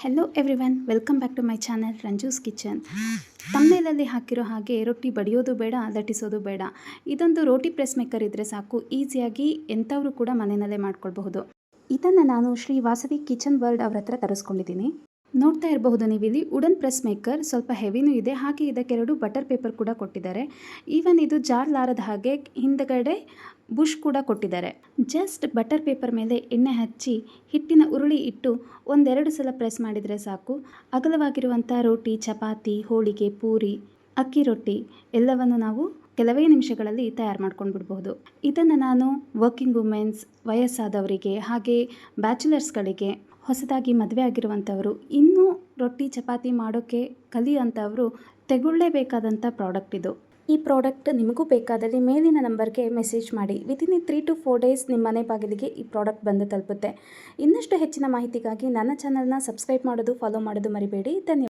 Hello everyone, welcome back to my channel Ranju's kitchen. ತಮ್ಮನೇಲಲ್ಲಿ ಹಾಕಿರೋ ಹಾಗೆ ರೊಟ್ಟಿ ಬಡಿಯೋದು ಬೇಡ, ಲಟ್ಟಿಸೋದು ಬೇಡ. ಇದೊಂದು ರೋಟಿ ಪ್ರೆಸ್ ಮೇಕರ್ ಇದ್ದರೆ ಸಾಕು, ಈಸಿಯಾಗಿ ಎಂಥವರು ಕೂಡ ಮನೆಯಲ್ಲೇ ಮಾಡ್ಕೊಳ್ಬಹುದು. ಇದನ್ನು ನಾನು ಶ್ರೀ ವಾಸವಿ ಕಿಚನ್ ವರ್ಲ್ಡ್ ಅವ್ರ ಹತ್ರ ತರಿಸ್ಕೊಂಡಿದ್ದೀನಿ. ನೋಡ್ತಾ ಇರಬಹುದು ನೀವಿಲ್ಲಿ ವುಡನ್ ಪ್ರೆಸ್ ಮೇಕರ್, ಸ್ವಲ್ಪ ಹೆವಿನೂ ಇದೆ. ಹಾಗೆ ಇದಕ್ಕೆರಡು ಬಟರ್ ಪೇಪರ್ ಕೂಡ ಕೊಟ್ಟಿದ್ದಾರೆ. ಈವನ್ ಇದು ಜಾರ್ಲಾರದ ಹಾಗೆ ಹಿಂದಗಡೆ ಬುಷ್ ಕೂಡ ಕೊಟ್ಟಿದ್ದಾರೆ. ಜಸ್ಟ್ ಬಟರ್ ಪೇಪರ್ ಮೇಲೆ ಎಣ್ಣೆ ಹಚ್ಚಿ ಹಿಟ್ಟಿನ ಉರುಳಿ ಇಟ್ಟು ಒಂದೆರಡು ಸಲ ಪ್ರೆಸ್ ಮಾಡಿದರೆ ಸಾಕು. ಅಗಲವಾಗಿರುವಂಥ ರೋಟಿ, ಚಪಾತಿ, ಹೋಳಿಗೆ, ಪೂರಿ, ಅಕ್ಕಿ ರೊಟ್ಟಿ ಎಲ್ಲವನ್ನು ನಾವು ಕೆಲವೇ ನಿಮಿಷಗಳಲ್ಲಿ ತಯಾರು ಮಾಡ್ಕೊಂಡು ಬಿಡಬಹುದು. ಇದನ್ನು ನಾನು ವರ್ಕಿಂಗ್ ವುಮೆನ್ಸ್, ವಯಸ್ಸಾದವರಿಗೆ, ಹಾಗೆ ಬ್ಯಾಚುಲರ್ಸ್ಗಳಿಗೆ, ಹೊಸದಾಗಿ ಮದುವೆ ಆಗಿರುವಂಥವರು, ಇನ್ನೂ ರೊಟ್ಟಿ ಚಪಾತಿ ಮಾಡೋಕ್ಕೆ ಕಲಿಯುವಂಥವರು ತೆಗೊಳ್ಳೇಬೇಕಾದಂಥ ಪ್ರಾಡಕ್ಟ್ ಇದು. ಈ ಪ್ರಾಡಕ್ಟ್ ನಿಮಗೂ ಬೇಕಾದಲ್ಲಿ ಮೇಲಿನ ನಂಬರ್ಗೆ ಮೆಸೇಜ್ ಮಾಡಿ. ವಿತಿನ್ 3 to 4 ಡೇಸ್ ನಿಮ್ಮ ಮನೆ ಬಾಗಿಲಿಗೆ ಈ ಪ್ರಾಡಕ್ಟ್ ಬಂದು ತಲುಪುತ್ತೆ. ಇನ್ನಷ್ಟು ಹೆಚ್ಚಿನ ಮಾಹಿತಿಗಾಗಿ ನನ್ನ ಚಾನಲ್ನ ಸಬ್ಸ್ಕ್ರೈಬ್ ಮಾಡೋದು, ಫಾಲೋ ಮಾಡೋದು ಮರಿಬೇಡಿ. ಧನ್ಯವಾದ.